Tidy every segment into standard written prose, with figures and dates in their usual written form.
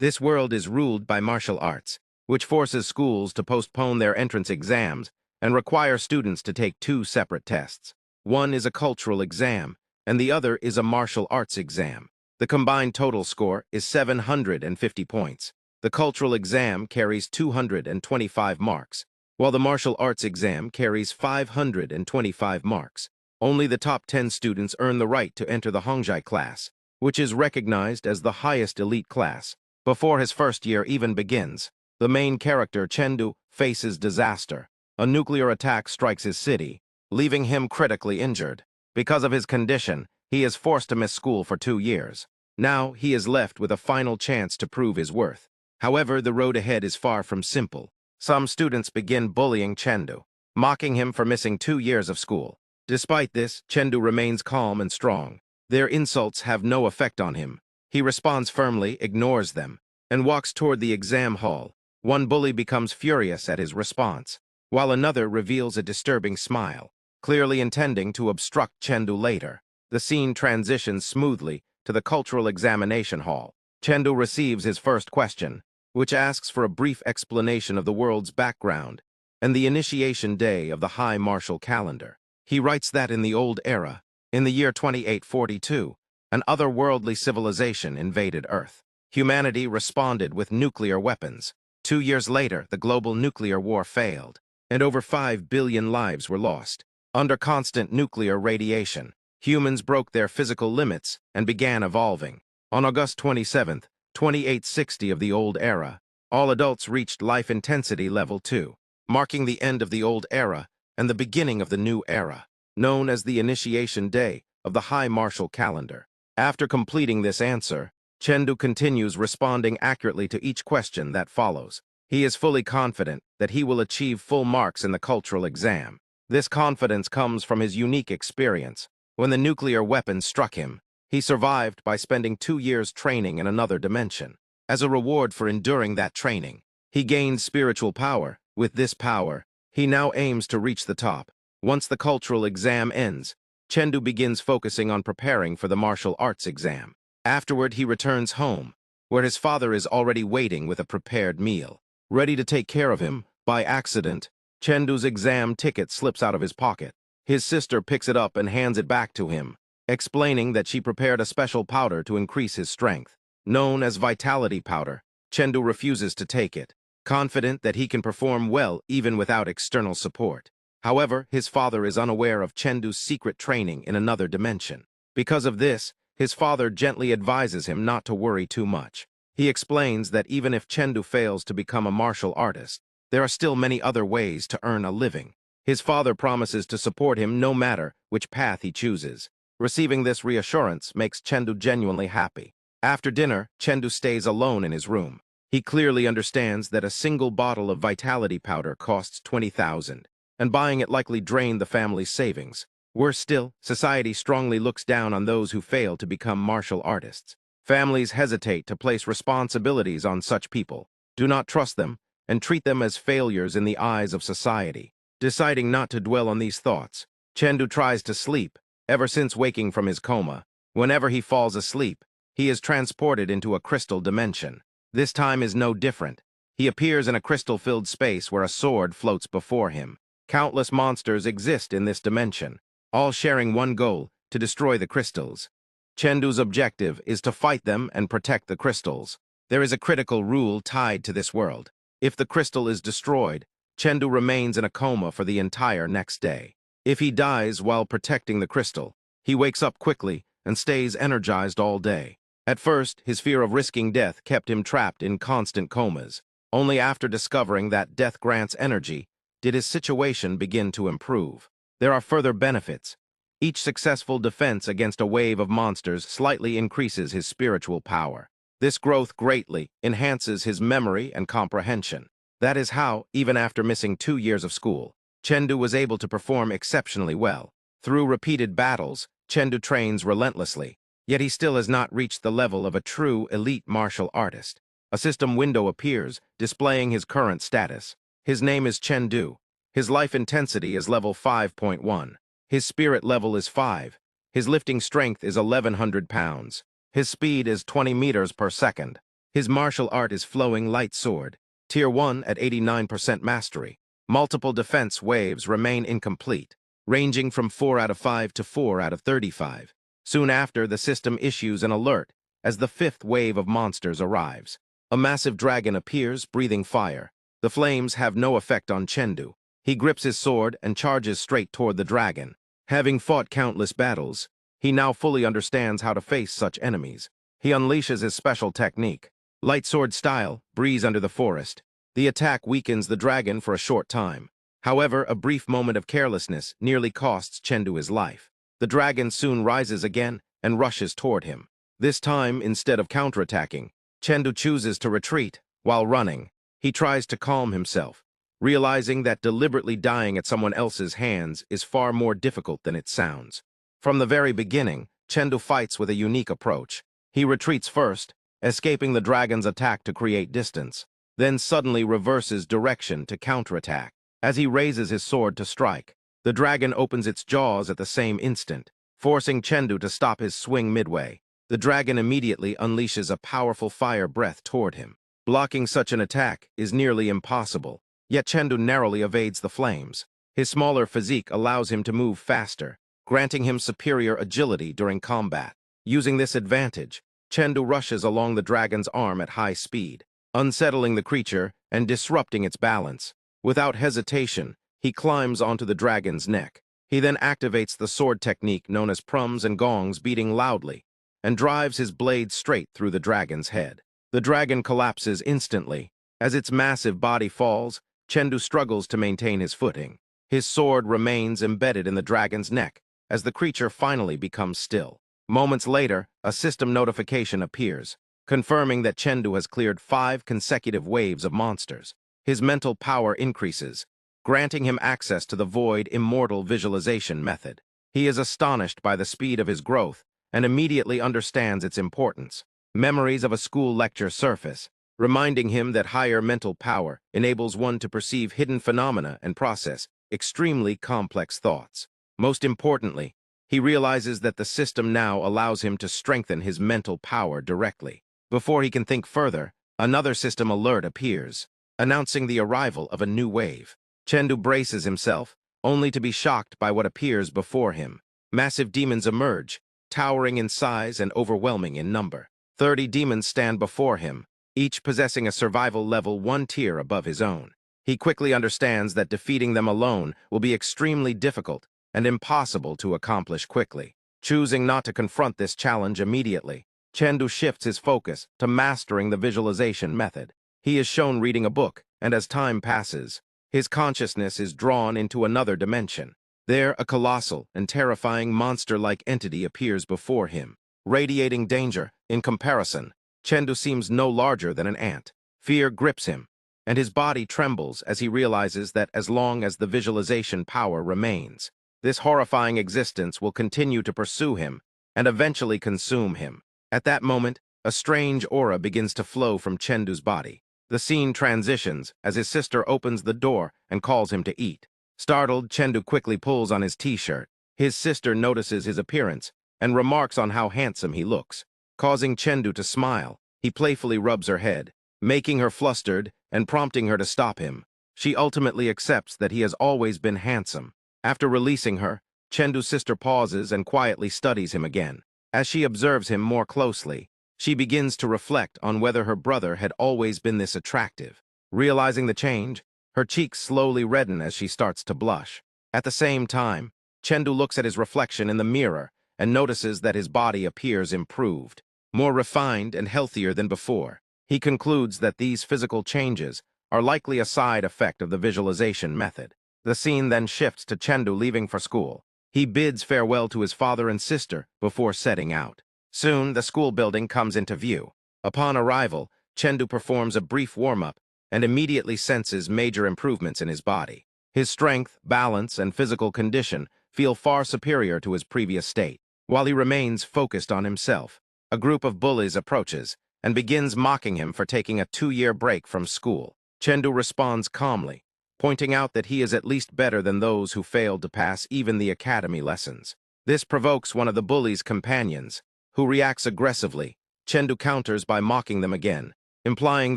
This world is ruled by martial arts, which forces schools to postpone their entrance exams and require students to take two separate tests. One is a cultural exam, and the other is a martial arts exam. The combined total score is 750 points. The cultural exam carries 225 marks, while the martial arts exam carries 525 marks. Only the top 10 students earn the right to enter the Hongjai class, which is recognized as the highest elite class. Before his first year even begins, the main character, Chengdu, faces disaster. A nuclear attack strikes his city, leaving him critically injured. Because of his condition, he is forced to miss school for 2 years. Now he is left with a final chance to prove his worth. However, the road ahead is far from simple. Some students begin bullying Chengdu, mocking him for missing 2 years of school. Despite this, Chengdu remains calm and strong. Their insults have no effect on him. He responds firmly, ignores them, and walks toward the exam hall. One bully becomes furious at his response, while another reveals a disturbing smile, clearly intending to obstruct Chengdu later. The scene transitions smoothly to the cultural examination hall. Chengdu receives his first question, which asks for a brief explanation of the world's background and the initiation day of the High Martial Calendar. He writes that in the old era, in the year 2842, an otherworldly civilization invaded Earth. Humanity responded with nuclear weapons. 2 years later, the global nuclear war failed, and over 5 billion lives were lost. Under constant nuclear radiation, humans broke their physical limits and began evolving. On August 27, 2860 of the old era, all adults reached life intensity level 2, marking the end of the old era and the beginning of the new era, known as the initiation day of the High Martial Calendar. After completing this answer, Chengdu continues responding accurately to each question that follows. He is fully confident that he will achieve full marks in the cultural exam. This confidence comes from his unique experience. When the nuclear weapon struck him, he survived by spending 2 years training in another dimension. As a reward for enduring that training, he gained spiritual power. With this power, he now aims to reach the top. Once the cultural exam ends, Chengdu begins focusing on preparing for the martial arts exam. Afterward, he returns home, where his father is already waiting with a prepared meal. Ready to take care of him, by accident, Chengdu's exam ticket slips out of his pocket. His sister picks it up and hands it back to him, explaining that she prepared a special powder to increase his strength. Known as vitality powder, Chengdu refuses to take it, confident that he can perform well even without external support. However, his father is unaware of Chengdu's secret training in another dimension. Because of this, his father gently advises him not to worry too much. He explains that even if Chengdu fails to become a martial artist, there are still many other ways to earn a living. His father promises to support him no matter which path he chooses. Receiving this reassurance makes Chengdu genuinely happy. After dinner, Chengdu stays alone in his room. He clearly understands that a single bottle of vitality powder costs 20,000. And buying it likely drained the family's savings. Worse still, society strongly looks down on those who fail to become martial artists. Families hesitate to place responsibilities on such people, do not trust them, and treat them as failures in the eyes of society. Deciding not to dwell on these thoughts, Chengdu tries to sleep. Ever since waking from his coma, whenever he falls asleep, he is transported into a crystal dimension. This time is no different. He appears in a crystal-filled space where a sword floats before him. Countless monsters exist in this dimension, all sharing one goal, to destroy the crystals. Chengdu's objective is to fight them and protect the crystals. There is a critical rule tied to this world. If the crystal is destroyed, Chengdu remains in a coma for the entire next day. If he dies while protecting the crystal, he wakes up quickly and stays energized all day. At first, his fear of risking death kept him trapped in constant comas. Only after discovering that death grants energy did his situation begin to improve. There are further benefits. Each successful defense against a wave of monsters slightly increases his spiritual power. This growth greatly enhances his memory and comprehension. That is how, even after missing 2 years of school, Chengdu was able to perform exceptionally well. Through repeated battles, Chengdu trains relentlessly, yet he still has not reached the level of a true elite martial artist. A system window appears, displaying his current status. His name is Chengdu. His life intensity is level 5.1. His spirit level is 5. His lifting strength is 1,100 pounds. His speed is 20 meters per second. His martial art is flowing light sword, Tier 1 at 89% mastery. Multiple defense waves remain incomplete, ranging from 4 out of 5 to 4 out of 35. Soon after, the system issues an alert as the fifth wave of monsters arrives. A massive dragon appears, breathing fire. The flames have no effect on Chengdu. He grips his sword and charges straight toward the dragon. Having fought countless battles, he now fully understands how to face such enemies. He unleashes his special technique. Light sword style, breeze under the forest. The attack weakens the dragon for a short time. However, a brief moment of carelessness nearly costs Chengdu his life. The dragon soon rises again and rushes toward him. This time, instead of counterattacking, Chengdu chooses to retreat. While running, he tries to calm himself, realizing that deliberately dying at someone else's hands is far more difficult than it sounds. From the very beginning, Chengdu fights with a unique approach. He retreats first, escaping the dragon's attack to create distance, then suddenly reverses direction to counterattack. As he raises his sword to strike, the dragon opens its jaws at the same instant, forcing Chengdu to stop his swing midway. The dragon immediately unleashes a powerful fire breath toward him. Blocking such an attack is nearly impossible, yet Chengdu narrowly evades the flames. His smaller physique allows him to move faster, granting him superior agility during combat. Using this advantage, Chengdu rushes along the dragon's arm at high speed, unsettling the creature and disrupting its balance. Without hesitation, he climbs onto the dragon's neck. He then activates the sword technique known as prums and gongs, beating loudly, and drives his blade straight through the dragon's head. The dragon collapses instantly. As its massive body falls, Chengdu struggles to maintain his footing. His sword remains embedded in the dragon's neck as the creature finally becomes still. Moments later, a system notification appears, confirming that Chengdu has cleared 5 consecutive waves of monsters. His mental power increases, granting him access to the Void Immortal Visualization method. He is astonished by the speed of his growth and immediately understands its importance. Memories of a school lecture surface, reminding him that higher mental power enables one to perceive hidden phenomena and process extremely complex thoughts. Most importantly, he realizes that the system now allows him to strengthen his mental power directly. Before he can think further, another system alert appears, announcing the arrival of a new wave. Chengdu braces himself, only to be shocked by what appears before him. Massive demons emerge, towering in size and overwhelming in number. 30 demons stand before him, each possessing a survival level 1 tier above his own. He quickly understands that defeating them alone will be extremely difficult and impossible to accomplish quickly. Choosing not to confront this challenge immediately, Chengdu shifts his focus to mastering the visualization method. He is shown reading a book, and as time passes, his consciousness is drawn into another dimension. There, a colossal and terrifying monster-like entity appears before him, radiating danger. In comparison, Chengdu seems no larger than an ant. Fear grips him, and his body trembles as he realizes that as long as the visualization power remains, this horrifying existence will continue to pursue him and eventually consume him. At that moment, a strange aura begins to flow from Chengdu's body. The scene transitions as his sister opens the door and calls him to eat. Startled, Chengdu quickly pulls on his t-shirt. His sister notices his appearance and remarks on how handsome he looks. Causing Chengdu to smile, he playfully rubs her head, making her flustered and prompting her to stop him. She ultimately accepts that he has always been handsome. After releasing her, Chengdu's sister pauses and quietly studies him again. As she observes him more closely, she begins to reflect on whether her brother had always been this attractive. Realizing the change, her cheeks slowly redden as she starts to blush. At the same time, Chengdu looks at his reflection in the mirror and notices that his body appears improved, more refined and healthier than before. He concludes that these physical changes are likely a side effect of the visualization method. The scene then shifts to Chengdu leaving for school. He bids farewell to his father and sister before setting out. Soon, the school building comes into view. Upon arrival, Chengdu performs a brief warm-up and immediately senses major improvements in his body. His strength, balance, and physical condition feel far superior to his previous state. While he remains focused on himself, a group of bullies approaches and begins mocking him for taking a 2-year break from school. Chengdu responds calmly, pointing out that he is at least better than those who failed to pass even the academy lessons. This provokes one of the bullies' companions, who reacts aggressively. Chengdu counters by mocking them again, implying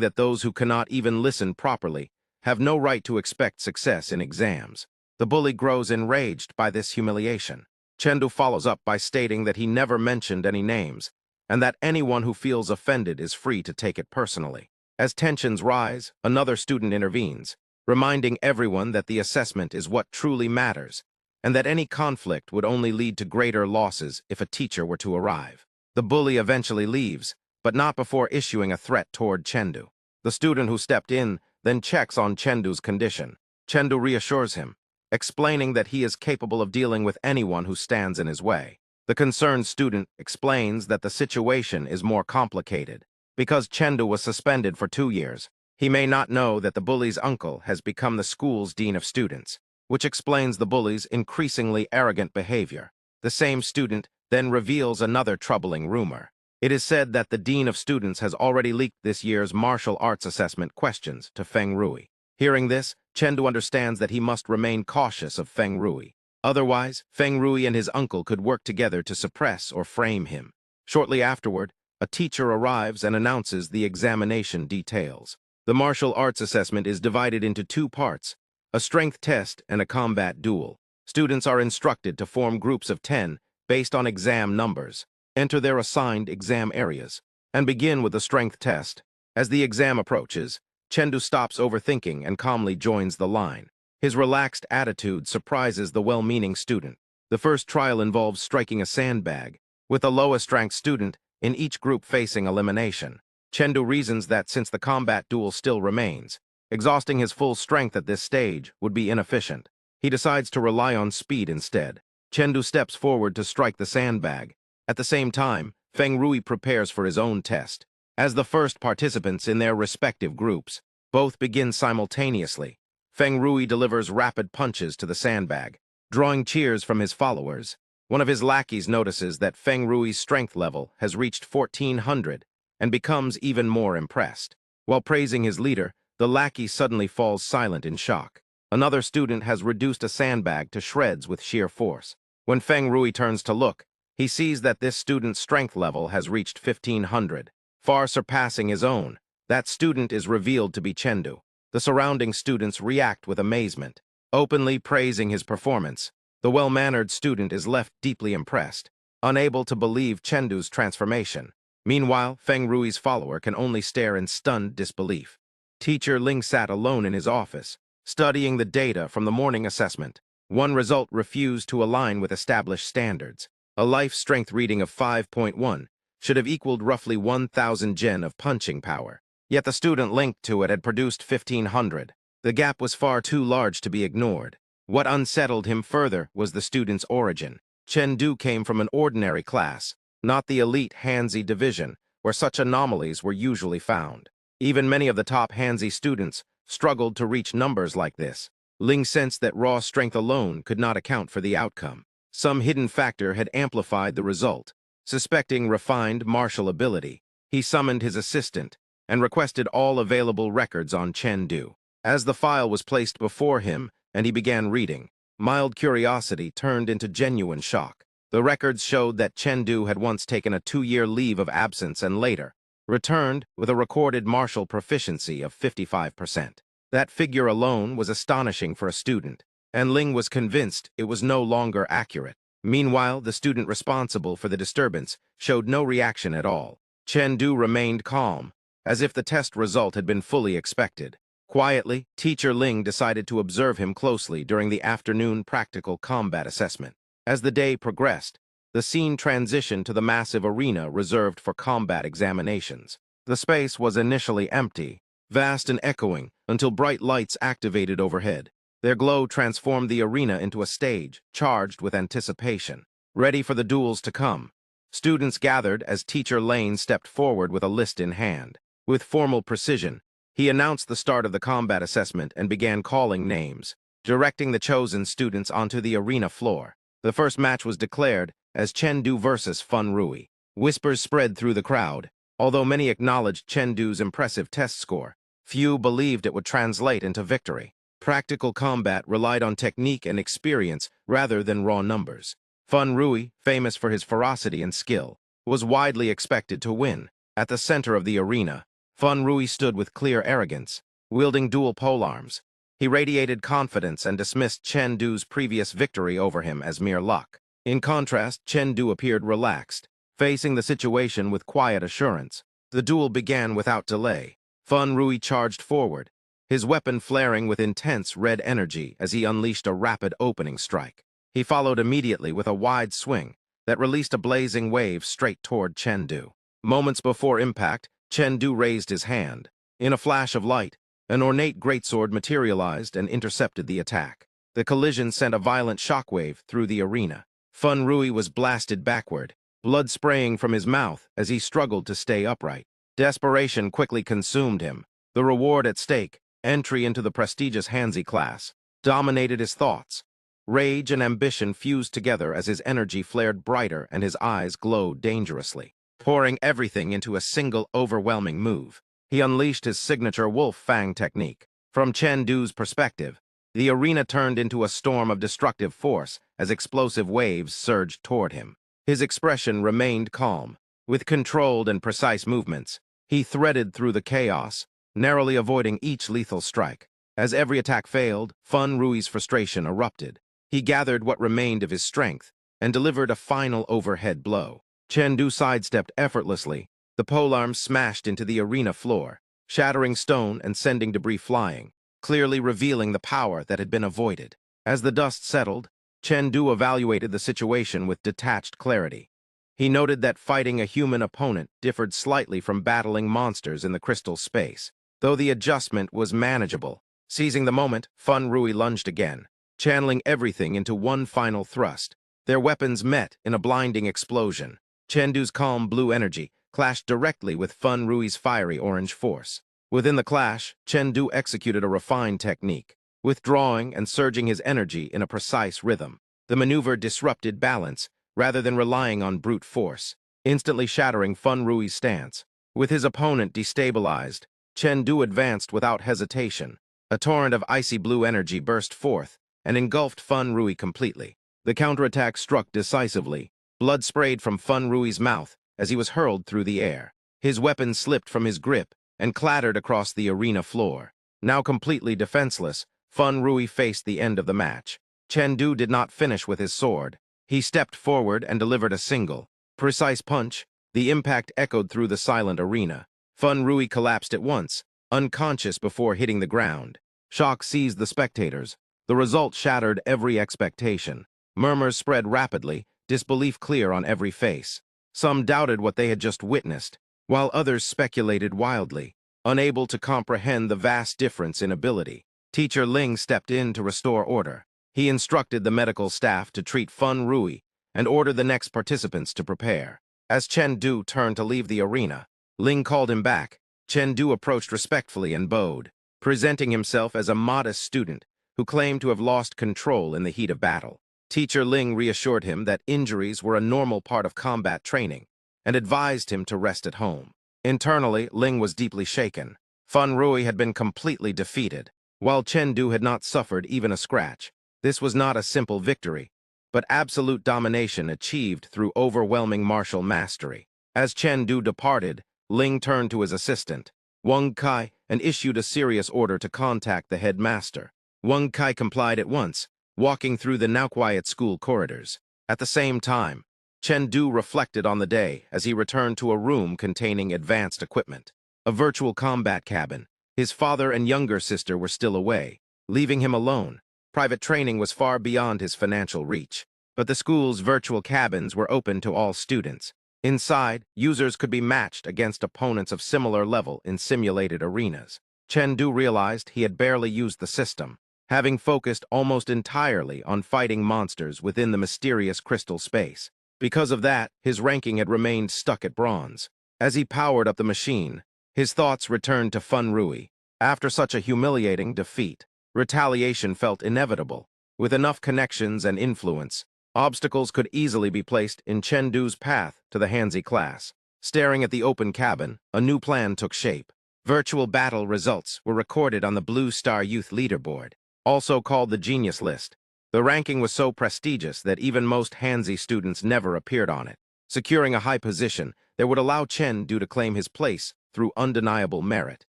that those who cannot even listen properly have no right to expect success in exams. The bully grows enraged by this humiliation. Chendu follows up by stating that he never mentioned any names, and that anyone who feels offended is free to take it personally. As tensions rise, another student intervenes, reminding everyone that the assessment is what truly matters, and that any conflict would only lead to greater losses if a teacher were to arrive. The bully eventually leaves, but not before issuing a threat toward Chendu. The student who stepped in then checks on Chendu's condition. Chendu reassures him, explaining that he is capable of dealing with anyone who stands in his way. The concerned student explains that the situation is more complicated. Because Chendu was suspended for 2 years, he may not know that the bully's uncle has become the school's dean of students, which explains the bully's increasingly arrogant behavior. The same student then reveals another troubling rumor. It is said that the dean of students has already leaked this year's martial arts assessment questions to Feng Rui. Hearing this, Chendu understands that he must remain cautious of Feng Rui. Otherwise, Feng Rui and his uncle could work together to suppress or frame him. Shortly afterward, a teacher arrives and announces the examination details. The martial arts assessment is divided into 2 parts, a strength test and a combat duel. Students are instructed to form groups of 10 based on exam numbers, enter their assigned exam areas, and begin with the strength test. As the exam approaches, Chendu stops overthinking and calmly joins the line. His relaxed attitude surprises the well-meaning student. The first trial involves striking a sandbag, with the lowest-ranked student in each group facing elimination. Chendu reasons that since the combat duel still remains, exhausting his full strength at this stage would be inefficient. He decides to rely on speed instead. Chendu steps forward to strike the sandbag. At the same time, Feng Rui prepares for his own test. As the first participants in their respective groups, both begin simultaneously. Feng Rui delivers rapid punches to the sandbag, drawing cheers from his followers. One of his lackeys notices that Feng Rui's strength level has reached 1400 and becomes even more impressed. While praising his leader, the lackey suddenly falls silent in shock. Another student has reduced a sandbag to shreds with sheer force. When Feng Rui turns to look, he sees that this student's strength level has reached 1500, far surpassing his own. That student is revealed to be Chendu. The surrounding students react with amazement, openly praising his performance. The well-mannered student is left deeply impressed, unable to believe Chendu's transformation. Meanwhile, Feng Rui's follower can only stare in stunned disbelief. Teacher Ling sat alone in his office, studying the data from the morning assessment. One result refused to align with established standards. A life strength reading of 5.1 should have equaled roughly 1,000 gen of punching power. Yet the student linked to it had produced 1,500. The gap was far too large to be ignored. What unsettled him further was the student's origin. Chendu came from an ordinary class, not the elite Hanzi division, where such anomalies were usually found. Even many of the top Hanzi students struggled to reach numbers like this. Ling sensed that raw strength alone could not account for the outcome. Some hidden factor had amplified the result. Suspecting refined martial ability, he summoned his assistant and requested all available records on Chendu. As the file was placed before him and he began reading, mild curiosity turned into genuine shock. The records showed that Chendu had once taken a 2-year leave of absence and later returned with a recorded martial proficiency of 55%. That figure alone was astonishing for a student, and Ling was convinced it was no longer accurate. Meanwhile, the student responsible for the disturbance showed no reaction at all. Chendu remained calm, as if the test result had been fully expected. Quietly, Teacher Ling decided to observe him closely during the afternoon practical combat assessment. As the day progressed, the scene transitioned to the massive arena reserved for combat examinations. The space was initially empty, vast and echoing, until bright lights activated overhead. Their glow transformed the arena into a stage, charged with anticipation, ready for the duels to come. Students gathered as Teacher Lane stepped forward with a list in hand. With formal precision, he announced the start of the combat assessment and began calling names, directing the chosen students onto the arena floor. The first match was declared as Chendu versus Feng Rui. Whispers spread through the crowd. Although many acknowledged Chendu's impressive test score, few believed it would translate into victory. Practical combat relied on technique and experience rather than raw numbers. Feng Rui, famous for his ferocity and skill, was widely expected to win. At the center of the arena, Fun Rui stood with clear arrogance, wielding dual polearms. He radiated confidence and dismissed Chen Du's previous victory over him as mere luck. In contrast, Chen Du appeared relaxed, facing the situation with quiet assurance. The duel began without delay. Fun Rui charged forward, his weapon flaring with intense red energy as he unleashed a rapid opening strike. He followed immediately with a wide swing that released a blazing wave straight toward Chen Du. Moments before impact, Chen Du raised his hand. In a flash of light, an ornate greatsword materialized and intercepted the attack. The collision sent a violent shockwave through the arena. Fun Rui was blasted backward, blood spraying from his mouth as he struggled to stay upright. Desperation quickly consumed him. The reward at stake, entry into the prestigious Hanzi class, dominated his thoughts. Rage and ambition fused together as his energy flared brighter and his eyes glowed dangerously. Pouring everything into a single overwhelming move, he unleashed his signature Wolf Fang technique. From Chen Du's perspective, the arena turned into a storm of destructive force as explosive waves surged toward him. His expression remained calm. With controlled and precise movements, he threaded through the chaos, narrowly avoiding each lethal strike. As every attack failed, Fun Rui's frustration erupted. He gathered what remained of his strength and delivered a final overhead blow. Chen Du sidestepped effortlessly. The polearm smashed into the arena floor, shattering stone and sending debris flying, clearly revealing the power that had been avoided. As the dust settled, Chen Du evaluated the situation with detached clarity. He noted that fighting a human opponent differed slightly from battling monsters in the crystal space, though the adjustment was manageable. Seizing the moment, Fun Rui lunged again, channeling everything into one final thrust. Their weapons met in a blinding explosion. Chen Du's calm blue energy clashed directly with Fun Rui's fiery orange force. Within the clash, Chen Du executed a refined technique, withdrawing and surging his energy in a precise rhythm. The maneuver disrupted balance rather than relying on brute force, instantly shattering Fun Rui's stance. With his opponent destabilized, Chen Du advanced without hesitation. A torrent of icy blue energy burst forth and engulfed Fun Rui completely. The counterattack struck decisively. Blood sprayed from Fun Rui's mouth as he was hurled through the air. His weapon slipped from his grip and clattered across the arena floor. Now completely defenseless, Fun Rui faced the end of the match. Chen Du did not finish with his sword. He stepped forward and delivered a single, precise punch. The impact echoed through the silent arena. Fun Rui collapsed at once, unconscious before hitting the ground. Shock seized the spectators. The result shattered every expectation. Murmurs spread rapidly, disbelief clear on every face. Some doubted what they had just witnessed, while others speculated wildly, unable to comprehend the vast difference in ability. Teacher Ling stepped in to restore order. He instructed the medical staff to treat Fun Rui and ordered the next participants to prepare. As Chen Du turned to leave the arena, Ling called him back. Chen Du approached respectfully and bowed, presenting himself as a modest student who claimed to have lost control in the heat of battle. Teacher Ling reassured him that injuries were a normal part of combat training and advised him to rest at home. Internally, Ling was deeply shaken. Fun Rui had been completely defeated, while Chen Du had not suffered even a scratch. This was not a simple victory, but absolute domination achieved through overwhelming martial mastery. As Chen Du departed, Ling turned to his assistant, Wang Kai, and issued a serious order to contact the headmaster. Wang Kai complied at once, walking through the now quiet school corridors. At the same time, Chen Du reflected on the day as he returned to a room containing advanced equipment. A virtual combat cabin. His father and younger sister were still away, leaving him alone. Private training was far beyond his financial reach, but the school's virtual cabins were open to all students. Inside, users could be matched against opponents of similar level in simulated arenas. Chen Du realized he had barely used the system, having focused almost entirely on fighting monsters within the mysterious crystal space. Because of that, his ranking had remained stuck at bronze. As he powered up the machine, his thoughts returned to Fun Rui. After such a humiliating defeat, retaliation felt inevitable. With enough connections and influence, obstacles could easily be placed in Chen Du's path to the Hanzi class. Staring at the open cabin, a new plan took shape. Virtual battle results were recorded on the Blue Star Youth Leaderboard, also called the Genius List. The ranking was so prestigious that even most Hanzi students never appeared on it. Securing a high position that would allow Chen Du to claim his place through undeniable merit,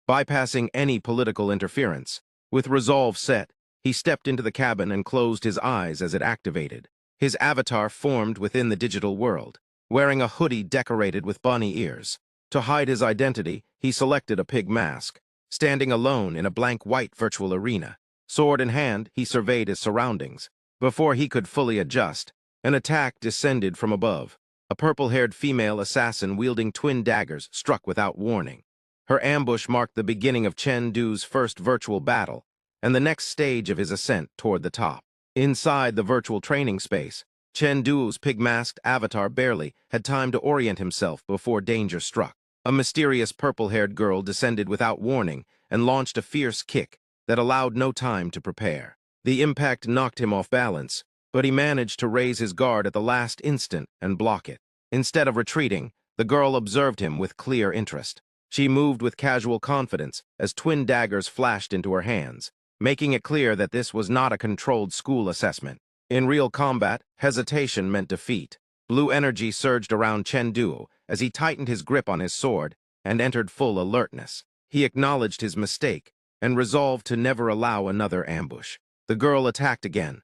bypassing any political interference. With resolve set, he stepped into the cabin and closed his eyes as it activated. His avatar formed within the digital world, wearing a hoodie decorated with bunny ears. To hide his identity, he selected a pig mask. Standing alone in a blank white virtual arena, sword in hand, he surveyed his surroundings. Before he could fully adjust, an attack descended from above. A purple-haired female assassin wielding twin daggers struck without warning. Her ambush marked the beginning of Chen Du's first virtual battle, and the next stage of his ascent toward the top. Inside the virtual training space, Chen Du's pig-masked avatar barely had time to orient himself before danger struck. A mysterious purple-haired girl descended without warning and launched a fierce kick that allowed no time to prepare. The impact knocked him off balance, but he managed to raise his guard at the last instant and block it. Instead of retreating, the girl observed him with clear interest. She moved with casual confidence as twin daggers flashed into her hands, making it clear that this was not a controlled school assessment. In real combat, hesitation meant defeat. Blue energy surged around Chen Du as he tightened his grip on his sword and entered full alertness. He acknowledged his mistake and resolved to never allow another ambush. The girl attacked again.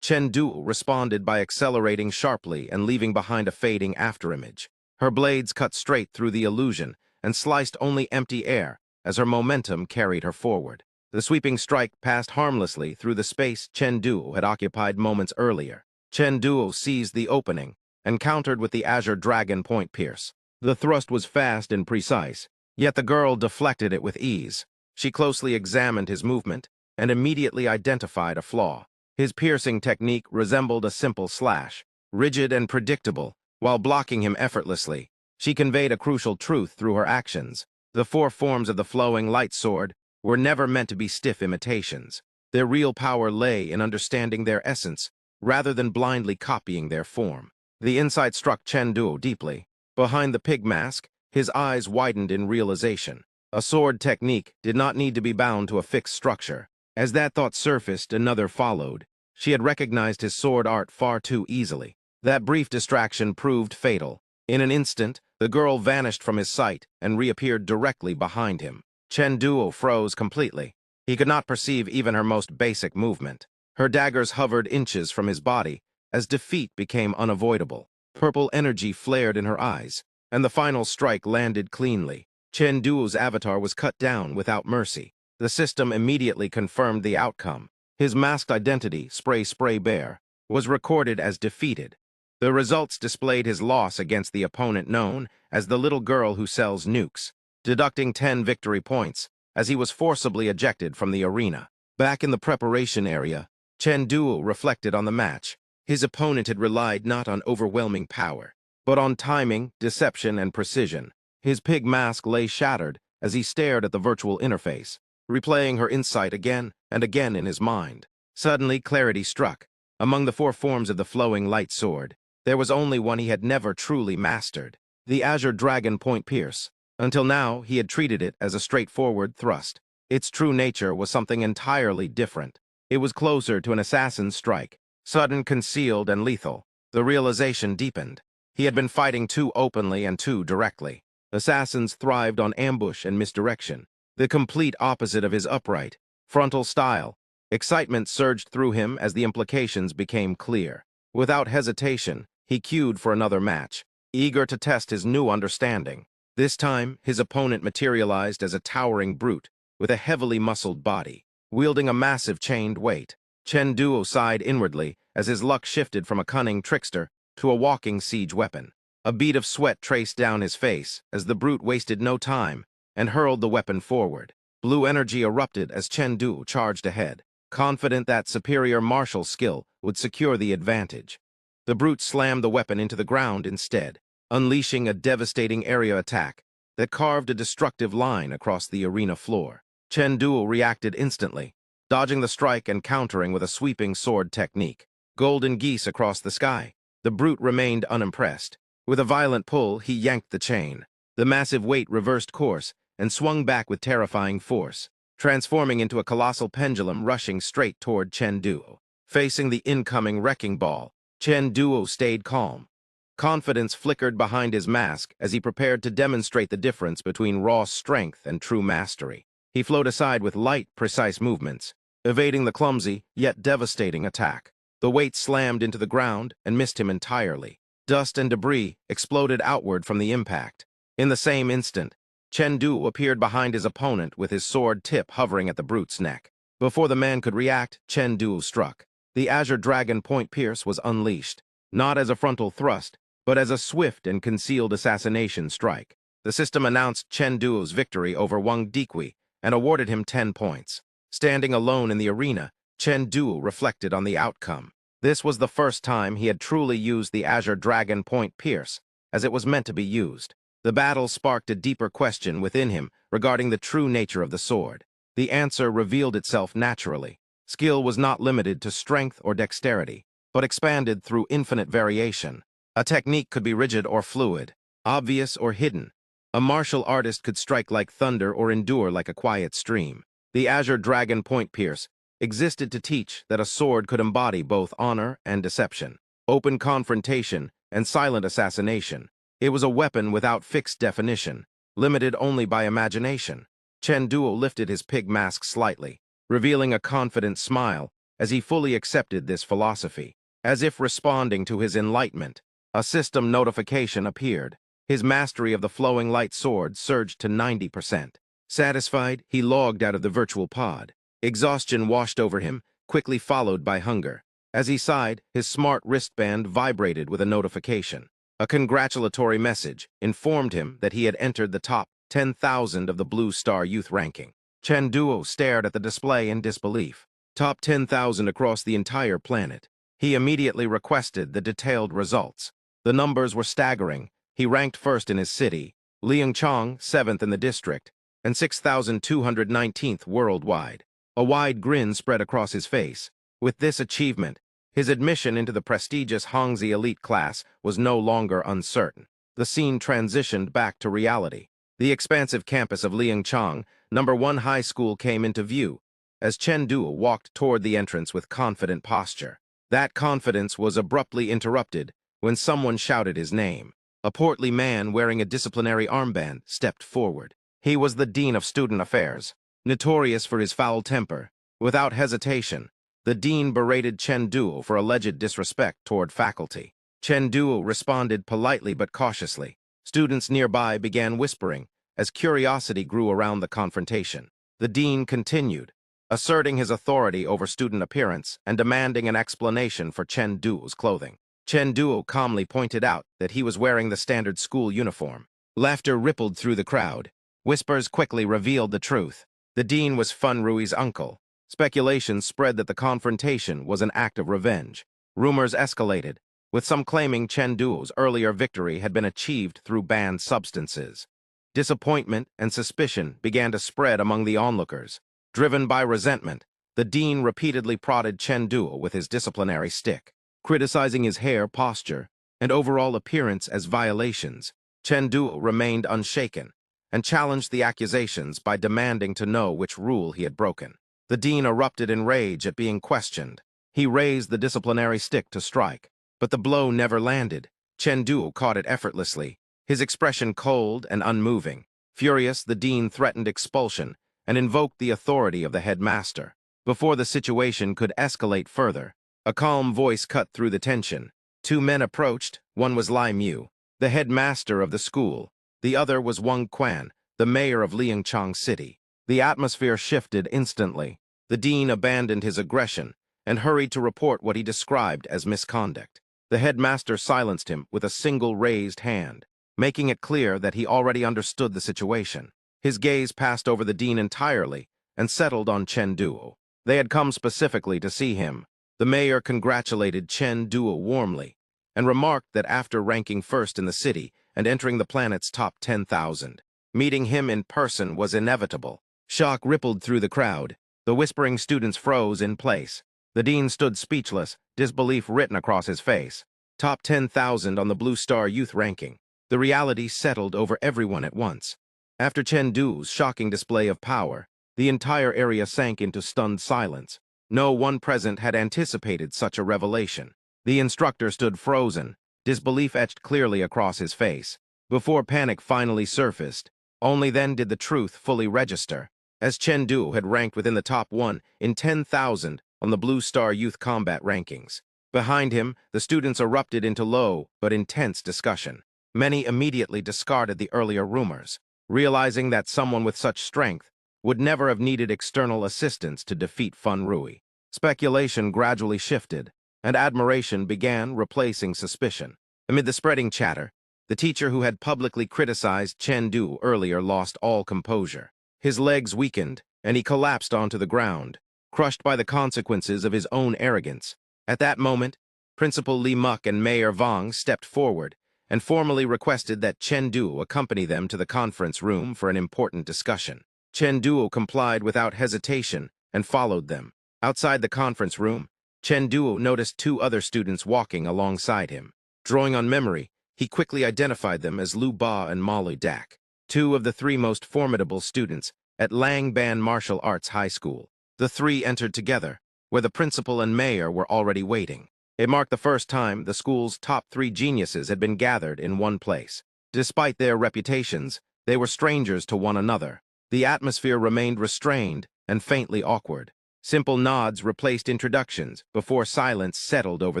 Chen Du responded by accelerating sharply and leaving behind a fading afterimage. Her blades cut straight through the illusion and sliced only empty air as her momentum carried her forward. The sweeping strike passed harmlessly through the space Chen Du had occupied moments earlier. Chen Du seized the opening and countered with the Azure Dragon Point Pierce. The thrust was fast and precise, yet the girl deflected it with ease. She closely examined his movement and immediately identified a flaw. His piercing technique resembled a simple slash, rigid and predictable, while blocking him effortlessly. She conveyed a crucial truth through her actions. The four forms of the flowing light sword were never meant to be stiff imitations. Their real power lay in understanding their essence, rather than blindly copying their form. The insight struck Chen Du deeply. Behind the pig mask, his eyes widened in realization. A sword technique did not need to be bound to a fixed structure. As that thought surfaced, another followed. She had recognized his sword art far too easily. That brief distraction proved fatal. In an instant, the girl vanished from his sight and reappeared directly behind him. Chen Du froze completely. He could not perceive even her most basic movement. Her daggers hovered inches from his body as defeat became unavoidable. Purple energy flared in her eyes, and the final strike landed cleanly. Chen Du's avatar was cut down without mercy. The system immediately confirmed the outcome. His masked identity, Spray Bear, was recorded as defeated. The results displayed his loss against the opponent known as the little girl who sells nukes, deducting 10 victory points as he was forcibly ejected from the arena. Back in the preparation area, Chen Du reflected on the match. His opponent had relied not on overwhelming power, but on timing, deception, and precision. His pig mask lay shattered as he stared at the virtual interface, replaying her insight again and again in his mind. Suddenly, clarity struck. Among the four forms of the flowing light sword, there was only one he had never truly mastered, the Azure Dragon Point Pierce. Until now, he had treated it as a straightforward thrust. Its true nature was something entirely different. It was closer to an assassin's strike, sudden, concealed, and lethal. The realization deepened. He had been fighting too openly and too directly. Assassins thrived on ambush and misdirection, the complete opposite of his upright, frontal style. Excitement surged through him as the implications became clear. Without hesitation, he queued for another match, eager to test his new understanding. This time, his opponent materialized as a towering brute with a heavily muscled body, wielding a massive chained weight. Chen Du sighed inwardly as his luck shifted from a cunning trickster to a walking siege weapon. A bead of sweat traced down his face as the brute wasted no time and hurled the weapon forward. Blue energy erupted as Chen Du charged ahead, confident that superior martial skill would secure the advantage. The brute slammed the weapon into the ground instead, unleashing a devastating area attack that carved a destructive line across the arena floor. Chen Du reacted instantly, dodging the strike and countering with a sweeping sword technique. Golden geese across the sky. The brute remained unimpressed. With a violent pull, he yanked the chain. The massive weight reversed course and swung back with terrifying force, transforming into a colossal pendulum rushing straight toward Chen Du. Facing the incoming wrecking ball, Chen Du stayed calm. Confidence flickered behind his mask as he prepared to demonstrate the difference between raw strength and true mastery. He flowed aside with light, precise movements, evading the clumsy, yet devastating attack. The weight slammed into the ground and missed him entirely. Dust and debris exploded outward from the impact. In the same instant, Chen Du appeared behind his opponent with his sword tip hovering at the brute's neck. Before the man could react, Chen Du struck. The Azure Dragon Point Pierce was unleashed, not as a frontal thrust, but as a swift and concealed assassination strike. The system announced Chen Duo's victory over Wang Dikui and awarded him 10 points. Standing alone in the arena, Chen Duo reflected on the outcome. This was the first time he had truly used the Azure Dragon Point Pierce, as it was meant to be used. The battle sparked a deeper question within him regarding the true nature of the sword. The answer revealed itself naturally. Skill was not limited to strength or dexterity, but expanded through infinite variation. A technique could be rigid or fluid, obvious or hidden. A martial artist could strike like thunder or endure like a quiet stream. The Azure Dragon Point Pierce existed to teach that a sword could embody both honor and deception, open confrontation and silent assassination. It was a weapon without fixed definition, limited only by imagination. Chen Duo lifted his pig mask slightly, revealing a confident smile as he fully accepted this philosophy. As if responding to his enlightenment, a system notification appeared. His mastery of the flowing light sword surged to 90%. Satisfied, he logged out of the virtual pod. Exhaustion washed over him, quickly followed by hunger. As he sighed, his smart wristband vibrated with a notification. A congratulatory message informed him that he had entered the top 10,000 of the Blue Star Youth ranking. Chen Duo stared at the display in disbelief. Top 10,000 across the entire planet. He immediately requested the detailed results. The numbers were staggering. He ranked first in his city, Liangchang 7th in the district, and 6,219th worldwide. A wide grin spread across his face. With this achievement, his admission into the prestigious Hongzi elite class was no longer uncertain. The scene transitioned back to reality. The expansive campus of Liangchang, #1 high school, came into view as Chen Duo walked toward the entrance with confident posture. That confidence was abruptly interrupted when someone shouted his name. A portly man wearing a disciplinary armband stepped forward. He was the Dean of Student Affairs, notorious for his foul temper. Without hesitation, the dean berated Chen Duo for alleged disrespect toward faculty. Chen Duo responded politely but cautiously. Students nearby began whispering as curiosity grew around the confrontation. The dean continued, asserting his authority over student appearance and demanding an explanation for Chen Duo's clothing. Chen Duo calmly pointed out that he was wearing the standard school uniform. Laughter rippled through the crowd. Whispers quickly revealed the truth. The dean was Fun Rui's uncle. Speculation spread that the confrontation was an act of revenge. Rumors escalated, with some claiming Chen Duo's earlier victory had been achieved through banned substances. Disappointment and suspicion began to spread among the onlookers. Driven by resentment, the dean repeatedly prodded Chen Duo with his disciplinary stick, criticizing his hair, posture, and overall appearance as violations. Chen Duo remained unshaken and challenged the accusations by demanding to know which rule he had broken. The dean erupted in rage at being questioned. He raised the disciplinary stick to strike, but the blow never landed. Chen Duo caught it effortlessly, his expression cold and unmoving. Furious, the dean threatened expulsion and invoked the authority of the headmaster. Before the situation could escalate further, a calm voice cut through the tension. Two men approached. One was Lai Mu, the headmaster of the school. The other was Wang Quan, the mayor of Liangchang City. The atmosphere shifted instantly. The dean abandoned his aggression and hurried to report what he described as misconduct. The headmaster silenced him with a single raised hand, making it clear that he already understood the situation. His gaze passed over the dean entirely and settled on Chen Duo. They had come specifically to see him. The mayor congratulated Chen Duo warmly and remarked that after ranking first in the city and entering the planet's top 10,000, meeting him in person was inevitable. Shock rippled through the crowd. The whispering students froze in place. The dean stood speechless, disbelief written across his face. Top 10,000 on the Blue Star Youth ranking. The reality settled over everyone at once. After Chen Du's shocking display of power, the entire area sank into stunned silence. No one present had anticipated such a revelation. The instructor stood frozen, disbelief etched clearly across his face. Before panic finally surfaced, only then did the truth fully register, as Chen Duo had ranked within the top 1 in 10,000 on the Blue Star Youth Combat rankings. Behind him, the students erupted into low but intense discussion. Many immediately discarded the earlier rumors, realizing that someone with such strength would never have needed external assistance to defeat Fun Rui. Speculation gradually shifted, and admiration began replacing suspicion. Amid the spreading chatter, the teacher who had publicly criticized Chen Du earlier lost all composure. His legs weakened, and he collapsed onto the ground, crushed by the consequences of his own arrogance. At that moment, Principal Li Muk and Mayor Vang stepped forward and formally requested that Chen Du accompany them to the conference room for an important discussion. Chen Du complied without hesitation and followed them. Outside the conference room, Chen Du noticed 2 other students walking alongside him. Drawing on memory, he quickly identified them as Lu Ba and Molly Dak, 2 of the 3 most formidable students at Lang Ban Martial Arts High School. The 3 entered together, where the principal and mayor were already waiting. It marked the first time the school's top 3 geniuses had been gathered in one place. Despite their reputations, they were strangers to one another. The atmosphere remained restrained and faintly awkward. Simple nods replaced introductions before silence settled over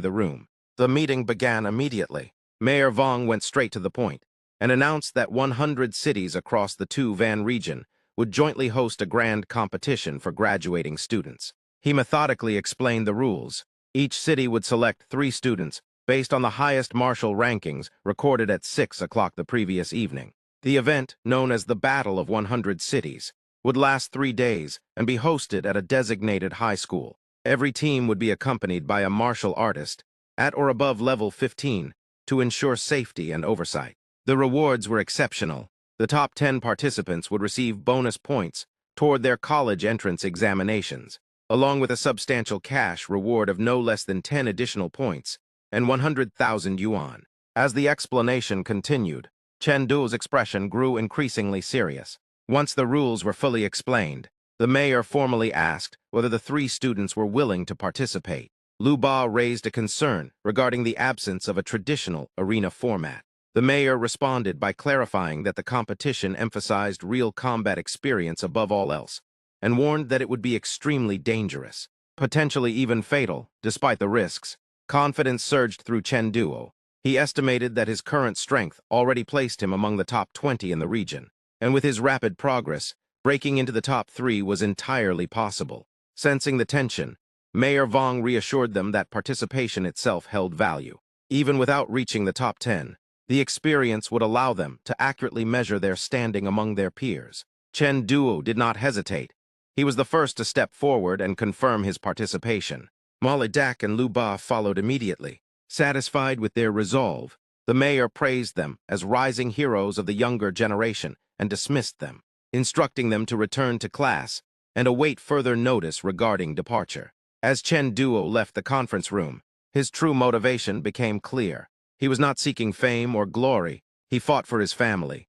the room. The meeting began immediately. Mayor Vang went straight to the point and announced that 100 cities across the Tu Van region would jointly host a grand competition for graduating students. He methodically explained the rules. Each city would select 3 students based on the highest martial rankings recorded at 6 o'clock the previous evening. The event, known as the Battle of 100 Cities, would last 3 days and be hosted at a designated high school. Every team would be accompanied by a martial artist at or above level 15 to ensure safety and oversight. The rewards were exceptional. The top 10 participants would receive bonus points toward their college entrance examinations, along with a substantial cash reward of no less than 10 additional points and 100,000 yuan. As the explanation continued, Chen Du's expression grew increasingly serious. Once the rules were fully explained, the mayor formally asked whether the 3 students were willing to participate. Lu Ba raised a concern regarding the absence of a traditional arena format. The mayor responded by clarifying that the competition emphasized real combat experience above all else, and warned that it would be extremely dangerous, potentially even fatal, despite the risks. Confidence surged through Chen Duo. He estimated that his current strength already placed him among the top 20 in the region, and with his rapid progress, breaking into the top 3 was entirely possible. Sensing the tension, Mayor Vang reassured them that participation itself held value. Even without reaching the top 10, the experience would allow them to accurately measure their standing among their peers. Chen Duo did not hesitate. He was the first to step forward and confirm his participation. Molly Dak and Lu Ba followed immediately. Satisfied with their resolve, the mayor praised them as rising heroes of the younger generation and dismissed them, instructing them to return to class and await further notice regarding departure. As Chen Duo left the conference room, his true motivation became clear. He was not seeking fame or glory. He fought for his family.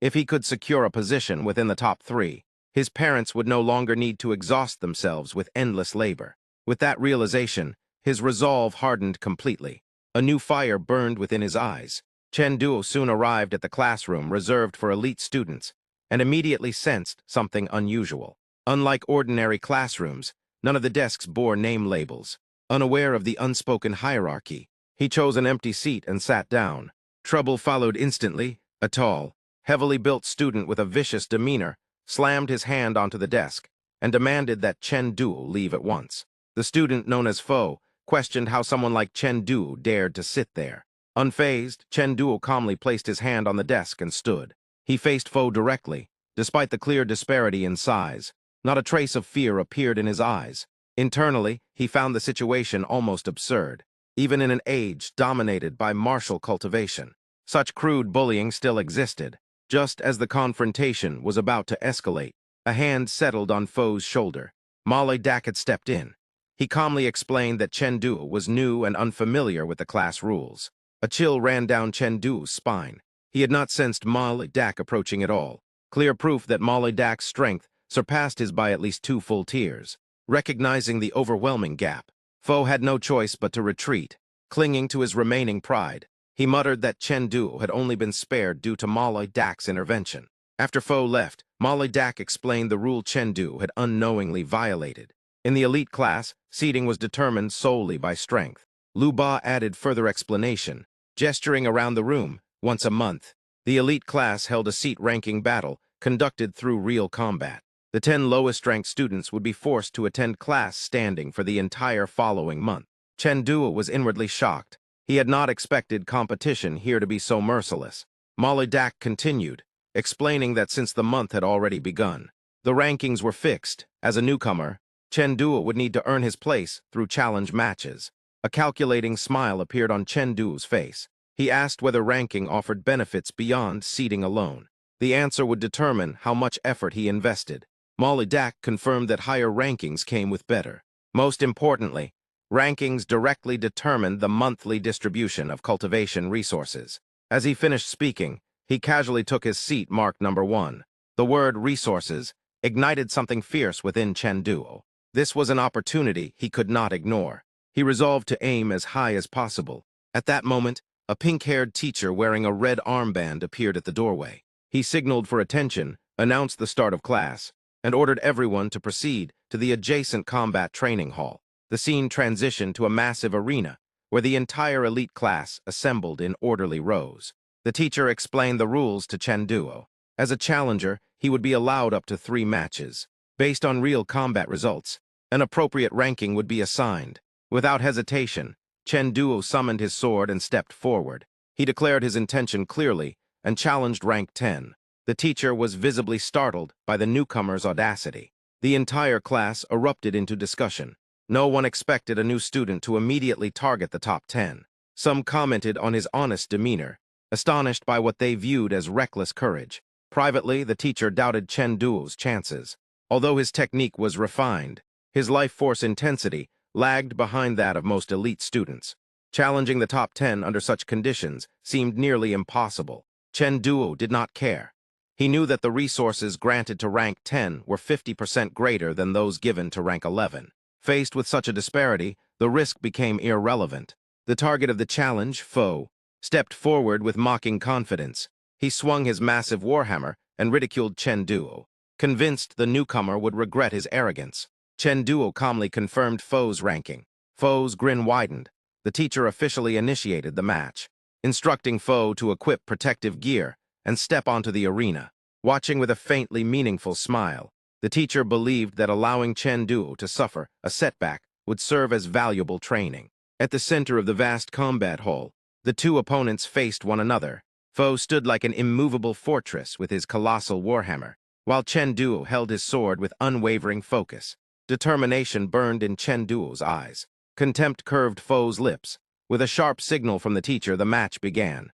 If he could secure a position within the top 3, his parents would no longer need to exhaust themselves with endless labor. With that realization, his resolve hardened completely. A new fire burned within his eyes. Chen Duo soon arrived at the classroom reserved for elite students and immediately sensed something unusual. Unlike ordinary classrooms, none of the desks bore name labels. Unaware of the unspoken hierarchy, he chose an empty seat and sat down. Trouble followed instantly. A tall, heavily built student with a vicious demeanor slammed his hand onto the desk and demanded that Chen Du leave at once. The student, known as Fo, questioned how someone like Chen Du dared to sit there. Unfazed, Chen Du calmly placed his hand on the desk and stood. He faced Fo directly, despite the clear disparity in size. Not a trace of fear appeared in his eyes. Internally, he found the situation almost absurd, even in an age dominated by martial cultivation. Such crude bullying still existed. Just as the confrontation was about to escalate, a hand settled on Fo's shoulder. Molly Dak had stepped in. He calmly explained that Chen Du was new and unfamiliar with the class rules. A chill ran down Chen Du's spine. He had not sensed Molly Dak approaching at all. Clear proof that Molly Dak's strength surpassed his by at least 2 full tiers. Recognizing the overwhelming gap, Fo had no choice but to retreat, clinging to his remaining pride. He muttered that Chen Duo had only been spared due to Molly Dak's intervention. After Fo left, Molly Dak explained the rule Chen Du had unknowingly violated. In the elite class, seating was determined solely by strength. Lu Ba added further explanation, gesturing around the room. Once a month, the elite class held a seat-ranking battle conducted through real combat. The 10 lowest-ranked students would be forced to attend class standing for the entire following month. Chen Duo was inwardly shocked. He had not expected competition here to be so merciless. Molly Dak continued, explaining that since the month had already begun, the rankings were fixed. As a newcomer, Chen Duo would need to earn his place through challenge matches. A calculating smile appeared on Chen Duo's face. He asked whether ranking offered benefits beyond seating alone. The answer would determine how much effort he invested. Molly Dak confirmed that higher rankings came with better. Most importantly, rankings directly determined the monthly distribution of cultivation resources. As he finished speaking, he casually took his seat marked number 1. The word resources ignited something fierce within Chen Duo. This was an opportunity he could not ignore. He resolved to aim as high as possible. At that moment, a pink-haired teacher wearing a red armband appeared at the doorway. He signaled for attention, announced the start of class, and ordered everyone to proceed to the adjacent combat training hall. The scene transitioned to a massive arena, where the entire elite class assembled in orderly rows. The teacher explained the rules to Chen Duo. As a challenger, he would be allowed up to 3 matches. Based on real combat results, an appropriate ranking would be assigned. Without hesitation, Chen Duo summoned his sword and stepped forward. He declared his intention clearly and challenged rank 10. The teacher was visibly startled by the newcomer's audacity. The entire class erupted into discussion. No one expected a new student to immediately target the top 10. Some commented on his honest demeanor, astonished by what they viewed as reckless courage. Privately, the teacher doubted Chen Duo's chances. Although his technique was refined, his life force intensity lagged behind that of most elite students. Challenging the top 10 under such conditions seemed nearly impossible. Chen Duo did not care. He knew that the resources granted to rank 10 were 50% greater than those given to rank 11. Faced with such a disparity, the risk became irrelevant. The target of the challenge, Fo, stepped forward with mocking confidence. He swung his massive warhammer and ridiculed Chen Duo, convinced the newcomer would regret his arrogance. Chen Duo calmly confirmed Fo's ranking. Fo's grin widened. The teacher officially initiated the match, instructing Fo to equip protective gear and step onto the arena. Watching with a faintly meaningful smile, the teacher believed that allowing Chen Duo to suffer a setback would serve as valuable training. At the center of the vast combat hall, the two opponents faced one another. Fo stood like an immovable fortress with his colossal warhammer, while Chen Duo held his sword with unwavering focus. Determination burned in Chen Duo's eyes. Contempt curved Fo's lips. With a sharp signal from the teacher, the match began.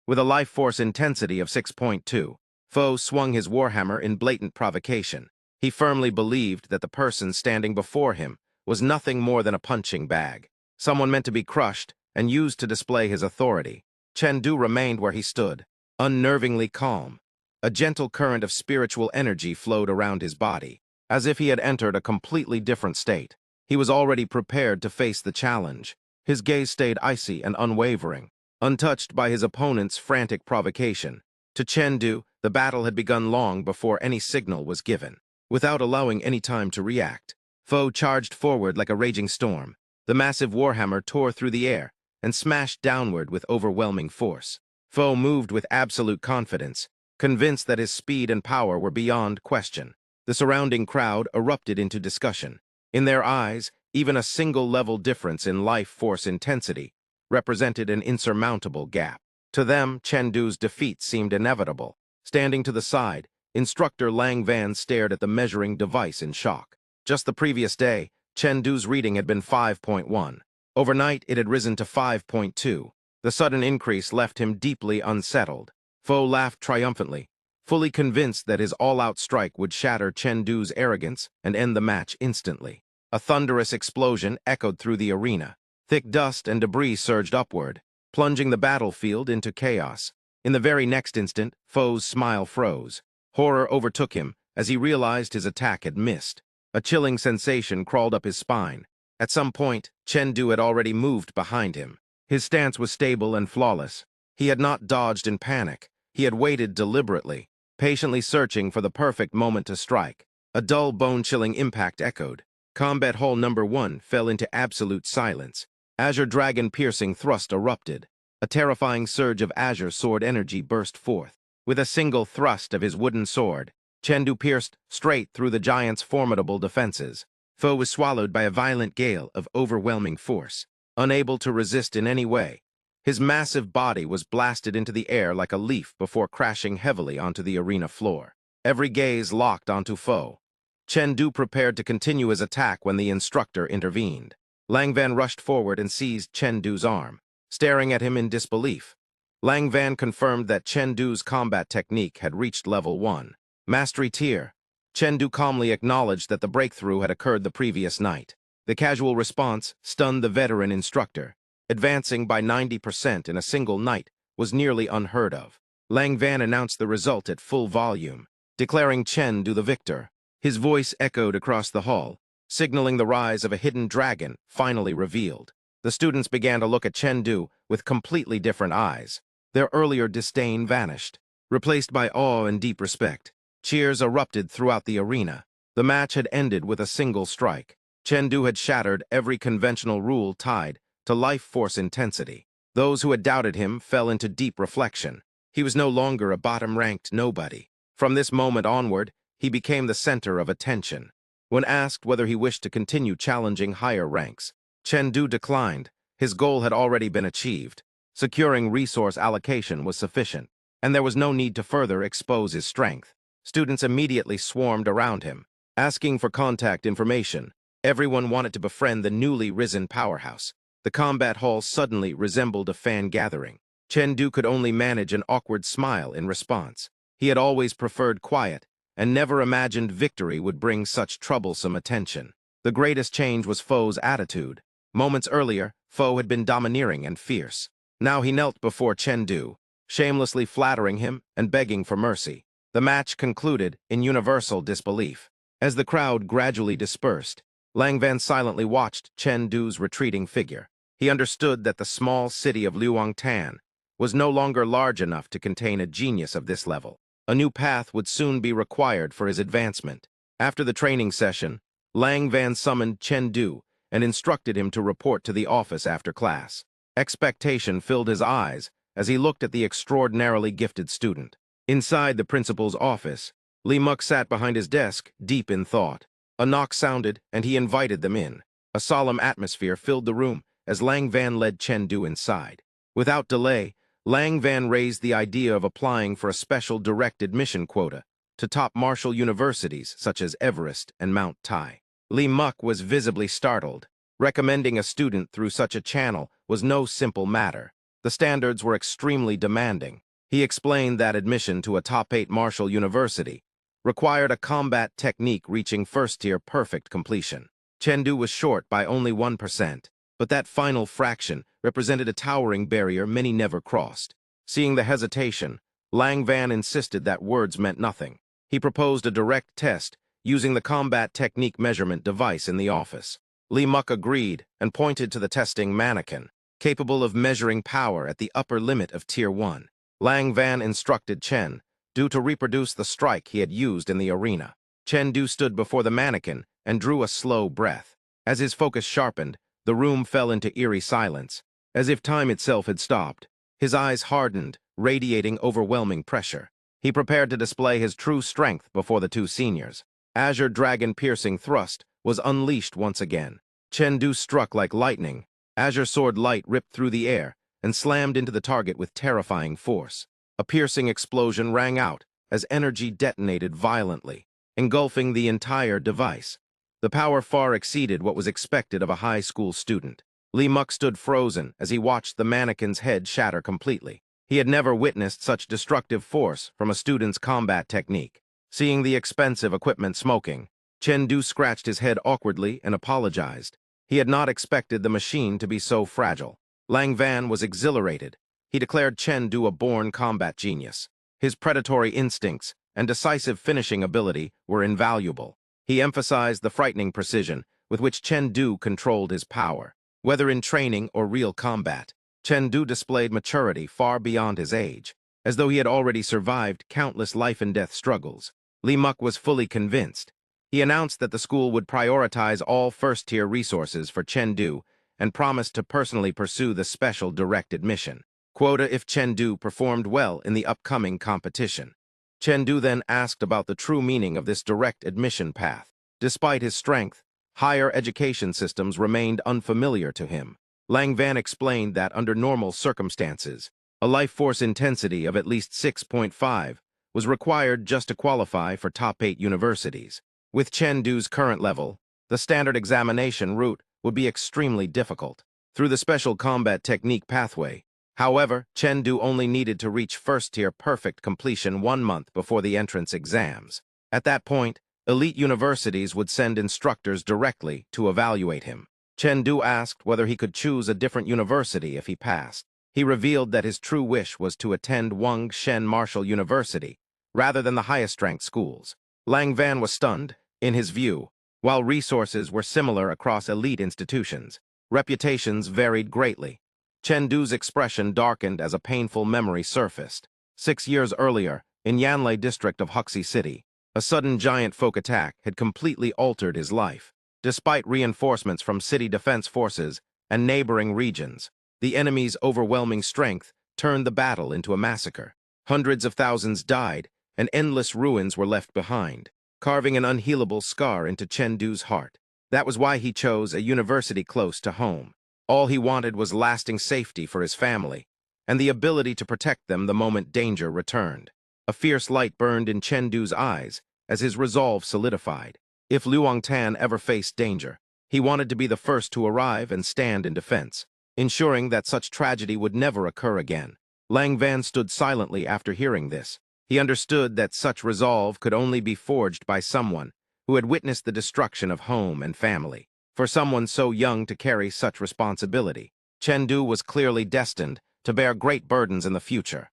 With a life force intensity of 6.2, Fo swung his warhammer in blatant provocation. He firmly believed that the person standing before him was nothing more than a punching bag, someone meant to be crushed and used to display his authority. Chen Du remained where he stood, unnervingly calm. A gentle current of spiritual energy flowed around his body, as if he had entered a completely different state. He was already prepared to face the challenge. His gaze stayed icy and unwavering, untouched by his opponent's frantic provocation. To Chen Du, the battle had begun long before any signal was given. Without allowing any time to react, Fo charged forward like a raging storm. The massive warhammer tore through the air and smashed downward with overwhelming force. Fo moved with absolute confidence, convinced that his speed and power were beyond question. The surrounding crowd erupted into discussion. In their eyes, even a single-level difference in life force intensity represented an insurmountable gap. To them, Chen Du's defeat seemed inevitable. Standing to the side, Instructor Lang Van stared at the measuring device in shock. Just the previous day, Chen Du's reading had been 5.1. Overnight, it had risen to 5.2. The sudden increase left him deeply unsettled. Fo laughed triumphantly, fully convinced that his all-out strike would shatter Chen Du's arrogance and end the match instantly. A thunderous explosion echoed through the arena. Thick dust and debris surged upward, plunging the battlefield into chaos. In the very next instant, Fo's smile froze. Horror overtook him as he realized his attack had missed. A chilling sensation crawled up his spine. At some point, Chen Du had already moved behind him. His stance was stable and flawless, He had not dodged in panic. He had waited deliberately, patiently searching for the perfect moment to strike. A dull, bone-chilling impact echoed. Combat Hall Number 1 fell into absolute silence. Azure Dragon-piercing thrust erupted. A terrifying surge of Azure Sword energy burst forth. With a single thrust of his wooden sword, Chengdu pierced straight through the giant's formidable defenses. Foe was swallowed by a violent gale of overwhelming force. Unable to resist in any way, his massive body was blasted into the air like a leaf before crashing heavily onto the arena floor. Every gaze locked onto Foe. Chengdu prepared to continue his attack when the instructor intervened. Lang Van rushed forward and seized Chengdu's arm, staring at him in disbelief. Lang Van confirmed that Chengdu's combat technique had reached level 1. Mastery tier. Chengdu calmly acknowledged that the breakthrough had occurred the previous night. The casual response stunned the veteran instructor. Advancing by 90% in a single night was nearly unheard of. Lang Van announced the result at full volume, declaring Chengdu the victor. His voice echoed across the hall, signaling the rise of a hidden dragon finally revealed. The students began to look at Chengdu with completely different eyes. Their earlier disdain vanished, replaced by awe and deep respect. Cheers erupted throughout the arena. The match had ended with a single strike. Chengdu had shattered every conventional rule tied to life force intensity. Those who had doubted him fell into deep reflection. He was no longer a bottom-ranked nobody. From this moment onward, he became the center of attention. When asked whether he wished to continue challenging higher ranks, Chengdu declined. His goal had already been achieved. Securing resource allocation was sufficient, and there was no need to further expose his strength. Students immediately swarmed around him, asking for contact information. Everyone wanted to befriend the newly risen powerhouse. The combat hall suddenly resembled a fan gathering. Chengdu could only manage an awkward smile in response. He had always preferred quiet, and never imagined victory would bring such troublesome attention. The greatest change was Foe's attitude. Moments earlier, Foe had been domineering and fierce. Now he knelt before Chengdu, shamelessly flattering him and begging for mercy. The match concluded in universal disbelief. As the crowd gradually dispersed, Lang Van silently watched Chengdu's retreating figure. He understood that the small city of Luangtan was no longer large enough to contain a genius of this level. A new path would soon be required for his advancement. After the training session, Lang Van summoned Chengdu and instructed him to report to the office after class. Expectation filled his eyes as he looked at the extraordinarily gifted student. Inside the principal's office, Li Muk sat behind his desk, deep in thought. A knock sounded, and he invited them in. A solemn atmosphere filled the room as Lang Van led Chengdu inside. Without delay, Lang Van raised the idea of applying for a special direct admission quota to top martial universities such as Everest and Mount Tai. Li Muk was visibly startled. Recommending a student through such a channel was no simple matter. The standards were extremely demanding. He explained that admission to a top-8 martial university required a combat technique reaching first-tier perfect completion. Chengdu was short by only 1%, but that final fraction represented a towering barrier many never crossed. Seeing the hesitation, Lang Van insisted that words meant nothing. He proposed a direct test using the combat technique measurement device in the office. Li Muk agreed and pointed to the testing mannequin, capable of measuring power at the upper limit of Tier 1. Lang Van instructed Chengdu to reproduce the strike he had used in the arena. Chengdu stood before the mannequin and drew a slow breath. As his focus sharpened, the room fell into eerie silence, as if time itself had stopped. His eyes hardened, radiating overwhelming pressure. He prepared to display his true strength before the two seniors. Azure Dragon-piercing thrust was unleashed once again. Chengdu struck like lightning. Azure Sword light ripped through the air and slammed into the target with terrifying force. A piercing explosion rang out as energy detonated violently, engulfing the entire device. The power far exceeded what was expected of a high school student. Li Muk stood frozen as he watched the mannequin's head shatter completely. He had never witnessed such destructive force from a student's combat technique. Seeing the expensive equipment smoking, Chengdu scratched his head awkwardly and apologized. He had not expected the machine to be so fragile. Lang Van was exhilarated. He declared Chengdu a born combat genius. His predatory instincts and decisive finishing ability were invaluable. He emphasized the frightening precision with which Chengdu controlled his power. Whether in training or real combat, Chengdu displayed maturity far beyond his age, as though he had already survived countless life-and-death struggles. Li Muk was fully convinced. He announced that the school would prioritize all first-tier resources for Chengdu and promised to personally pursue the special direct admission quota if Chengdu performed well in the upcoming competition. Chengdu then asked about the true meaning of this direct admission path. Despite his strength, higher education systems remained unfamiliar to him. Lang Van explained that under normal circumstances, a life force intensity of at least 6.5 was required just to qualify for top 8 universities. With Chengdu's current level, the standard examination route would be extremely difficult. Through the special combat technique pathway, however, Chengdu only needed to reach first-tier perfect completion 1 month before the entrance exams. At that point, elite universities would send instructors directly to evaluate him. Chengdu asked whether he could choose a different university if he passed. He revealed that his true wish was to attend Wang Shen Martial University, rather than the highest-ranked schools. Lang Van was stunned. In his view, while resources were similar across elite institutions, reputations varied greatly. Chengdu's expression darkened as a painful memory surfaced. 6 years earlier, in Yanlei district of Huxi City, a sudden giant folk attack had completely altered his life. Despite reinforcements from city defense forces and neighboring regions, the enemy's overwhelming strength turned the battle into a massacre. Hundreds of thousands died, and endless ruins were left behind, carving an unhealable scar into Chengdu's heart. That was why he chose a university close to home. All he wanted was lasting safety for his family, and the ability to protect them the moment danger returned. A fierce light burned in Chengdu's eyes as his resolve solidified. If Luang Tan ever faced danger, he wanted to be the first to arrive and stand in defense, ensuring that such tragedy would never occur again. Lang Van stood silently after hearing this. He understood that such resolve could only be forged by someone who had witnessed the destruction of home and family. For someone so young to carry such responsibility, Chengdu was clearly destined to bear great burdens in the future.